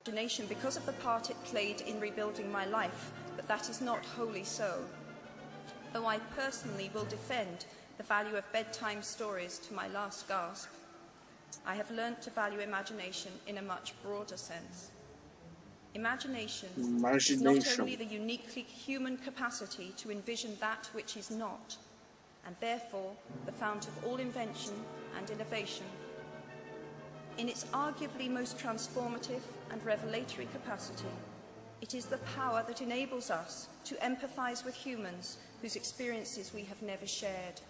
Imagination because of the part it played in rebuilding my life, but that is not wholly so. Though I personally will defend the value of bedtime stories to my last gasp, I have learnt to value imagination in a much broader sense. Imagination is not only the uniquely human capacity to envision that which is not, and therefore the fount of all invention and innovation. In its arguably most transformative and revelatory capacity, it is the power that enables us to empathise with humans whose experiences we have never shared.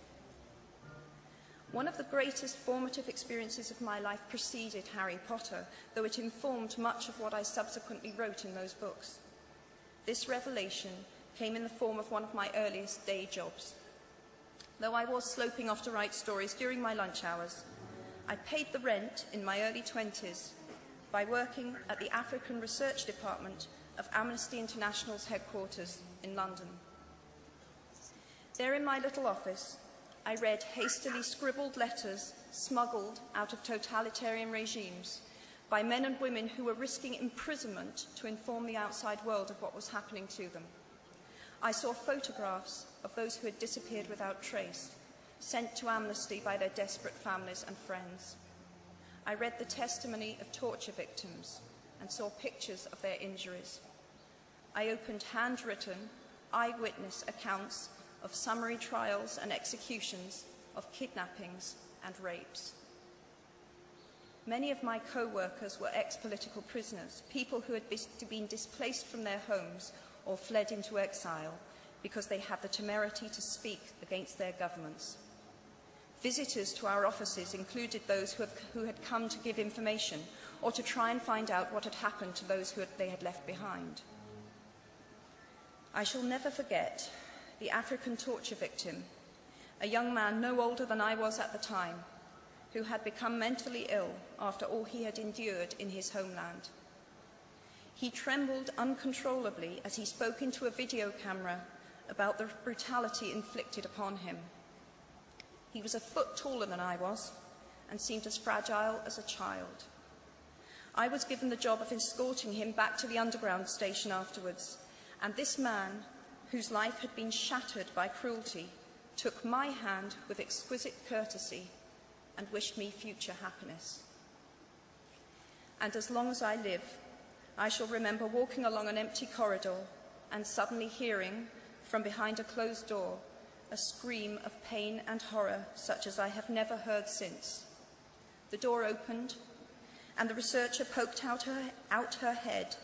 One of the greatest formative experiences of my life preceded Harry Potter, though it informed much of what I subsequently wrote in those books. This revelation came in the form of one of my earliest day jobs. Though I was sloping off to write stories during my lunch hours, I paid the rent in my early 20s by working at the African Research Department of Amnesty International's headquarters in London. There in my little office, I read hastily scribbled letters smuggled out of totalitarian regimes by men and women who were risking imprisonment to inform the outside world of what was happening to them. I saw photographs of those who had disappeared without trace, sent to Amnesty by their desperate families and friends. I read the testimony of torture victims and saw pictures of their injuries. I opened handwritten, eyewitness accounts of summary trials and executions, of kidnappings and rapes. Many of my co-workers were ex-political prisoners, people who had been displaced from their homes or fled into exile because they had the temerity to speak against their governments. Visitors to our offices included those who had come to give information or to try and find out what had happened to those they had left behind. I shall never forget the African torture victim, a young man no older than I was at the time, who had become mentally ill after all he had endured in his homeland. He trembled uncontrollably as he spoke into a video camera about the brutality inflicted upon him. He was a foot taller than I was and seemed as fragile as a child. I was given the job of escorting him back to the underground station afterwards, and this man, whose life had been shattered by cruelty, took my hand with exquisite courtesy and wished me future happiness. And as long as I live, I shall remember walking along an empty corridor and suddenly hearing, from behind a closed door, a scream of pain and horror such as I have never heard since. The door opened, and the researcher poked out her head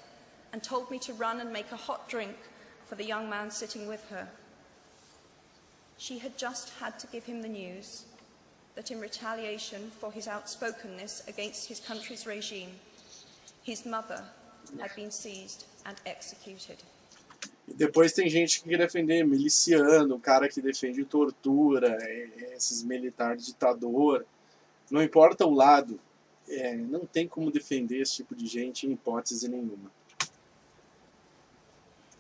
and told me to run and make a hot drink for the young man sitting with her. She had just had to give him the news that in retaliation for his outspokenness against his country's regime, his mother had been seized and executed. Depois tem gente que quer defender miliciano, o cara que defende tortura, esses militares ditador. Não importa o lado, não tem como defender esse tipo de gente em hipótese nenhuma.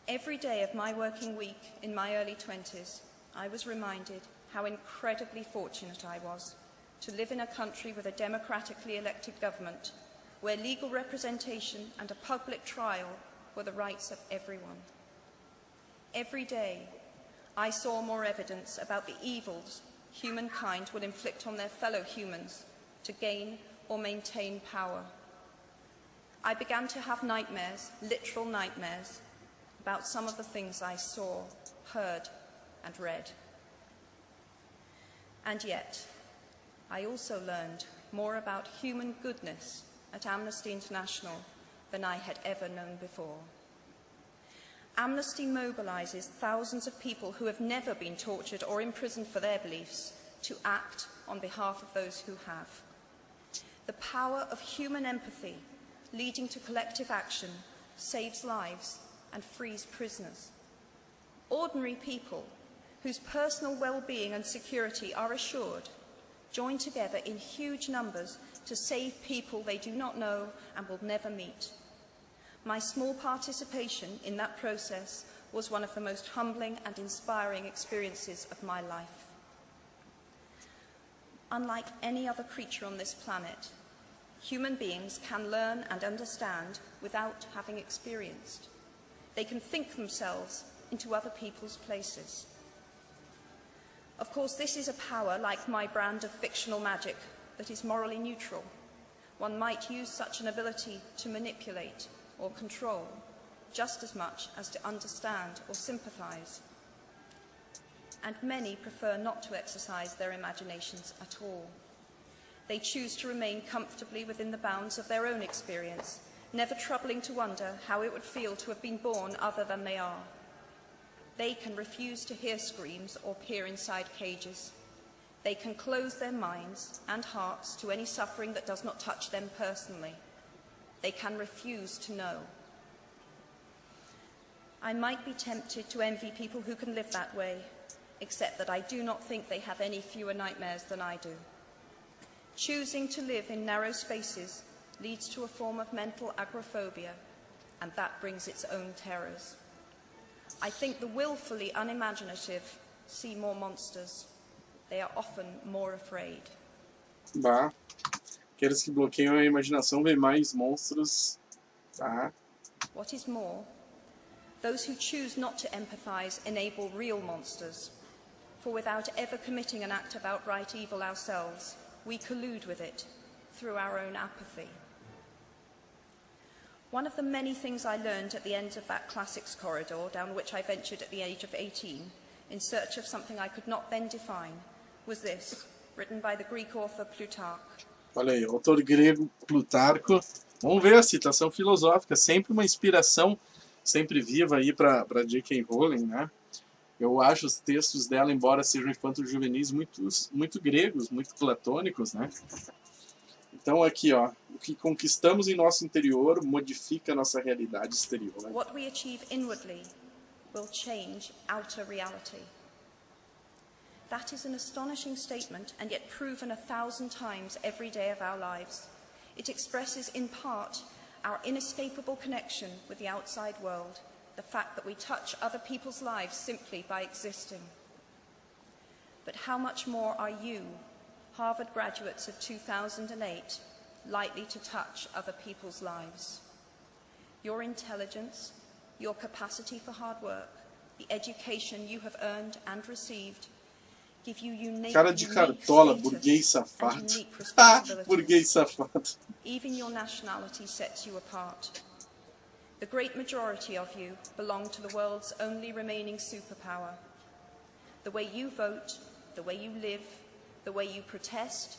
Every day of my working week in my early 20s, I was reminded how incredibly fortunate I was to live in a country with a democratically elected government, where legal representation and a public trial were the rights of everyone. Every day, I saw more evidence about the evils humankind will inflict on their fellow humans to gain or maintain power. I began to have nightmares, literal nightmares, about some of the things I saw, heard, and read. And yet, I also learned more about human goodness at Amnesty International than I had ever known before. Amnesty mobilises thousands of people who have never been tortured or imprisoned for their beliefs to act on behalf of those who have. The power of human empathy leading to collective action saves lives and frees prisoners. Ordinary people whose personal well-being and security are assured join together in huge numbers to save people they do not know and will never meet. My small participation in that process was one of the most humbling and inspiring experiences of my life. Unlike any other creature on this planet, Human beings can learn and understand without having experienced. They can think themselves into other people's places. Of course, this is a power, like my brand of fictional magic, that is morally neutral. One might use such an ability to manipulate or control, just as much as to understand or sympathize. And many prefer not to exercise their imaginations at all. They choose to remain comfortably within the bounds of their own experience, never troubling to wonder how it would feel to have been born other than they are. They can refuse to hear screams or peer inside cages. They can close their minds and hearts to any suffering that does not touch them personally. They can refuse to know. I might be tempted to envy people who can live that way, except that I do not think they have any fewer nightmares than I do. Choosing to live in narrow spaces leads to a form of mental agoraphobia, and that brings its own terrors. I think the willfully unimaginative see more monsters. They are often more afraid. Bah. Aqueles que bloqueiam a imaginação veem mais monstros. Tá. What is more, those who choose not to empathize enable real monsters. For without ever committing an act of outright evil ourselves, we collude with it through our own apathy. One of the many things I learned at the end of that classics corridor down which I ventured at the age of 18, in search of something I could not then define, was this, written by the Greek author Plutarch. Olha aí, autor grego Plutarco. Vamos ver a citação filosófica, sempre uma inspiração, sempre viva aí para J.K. Rowling, né? Eu acho os textos dela, embora sejam infanto-juvenis, muito gregos, muito platônicos, né? Então aqui, ó, o que conquistamos em nosso interior modifica a nossa realidade exterior. Né? What we achieve inwardly will change outer reality. That is an astonishing statement, and yet proven 1,000 times every day of our lives. It expresses in part our inescapable connection with the outside world, the fact that we touch other people's lives simply by existing. But how much more are you, Harvard graduates of 2008, likely to touch other people's lives? Your intelligence, your capacity for hard work, the education you have earned and received, give you unique, cara de cartola, burguês safado. Burguês safado. Even your nationality sets you apart. The great majority of you belong to the world's only remaining superpower. The way you vote, the way you live, the way you protest,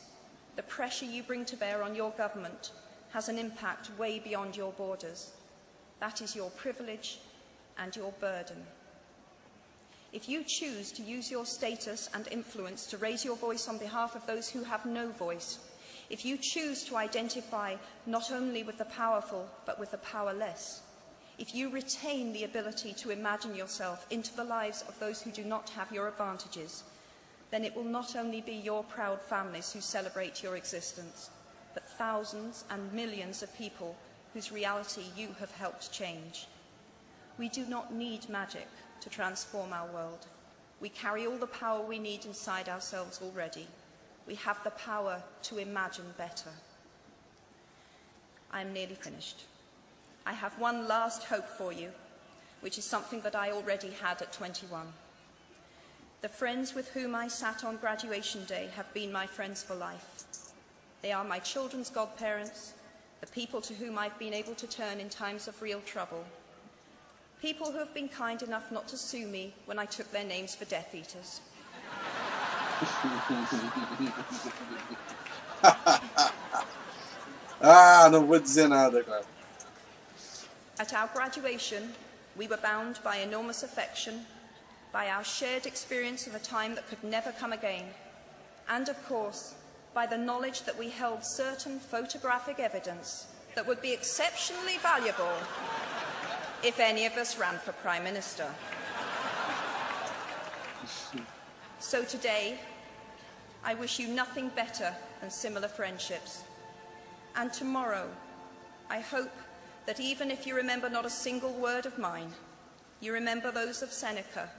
the pressure you bring to bear on your government has an impact way beyond your borders. That is your privilege and your burden. If you choose to use your status and influence to raise your voice on behalf of those who have no voice, if you choose to identify not only with the powerful but with the powerless, if you retain the ability to imagine yourself into the lives of those who do not have your advantages, then it will not only be your proud families who celebrate your existence, but thousands and millions of people whose reality you have helped change. We do not need magic to transform our world. We carry all the power we need inside ourselves already. We have the power to imagine better. I am nearly finished. I have one last hope for you, which is something that I already had at 21. The friends with whom I sat on graduation day have been my friends for life. They are my children's godparents, the people to whom I've been able to turn in times of real trouble, people who have been kind enough not to sue me when I took their names for Death Eaters. Não vou dizer nada, claro. At our graduation, we were bound by enormous affection, by our shared experience of a time that could never come again, and of course, by the knowledge that we held certain photographic evidence that would be exceptionally valuable if any of us ran for Prime Minister. So today, I wish you nothing better than similar friendships. And tomorrow, I hope that even if you remember not a single word of mine, you remember those of Seneca,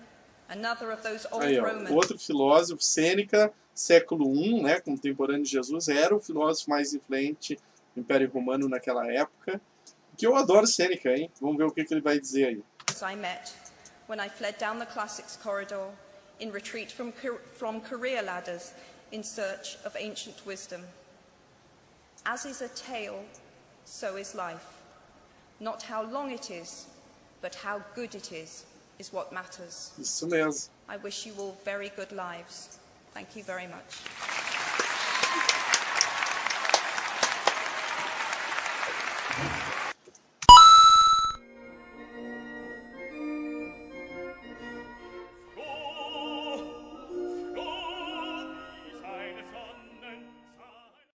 another of those old Romans. Outro filósofo, Sêneca, século I, né, contemporâneo de Jesus, era o filósofo mais influente Império Romano naquela época. Que eu adoro Sêneca, hein? Vamos ver o que ele vai dizer aí. I met when I fled down the classics corridor in retreat from career ladders in search of ancient wisdom. As is a tale, so is life. Not how long it is, but how good it is what matters. Isso mesmo. I wish you all very good lives. Thank you very much.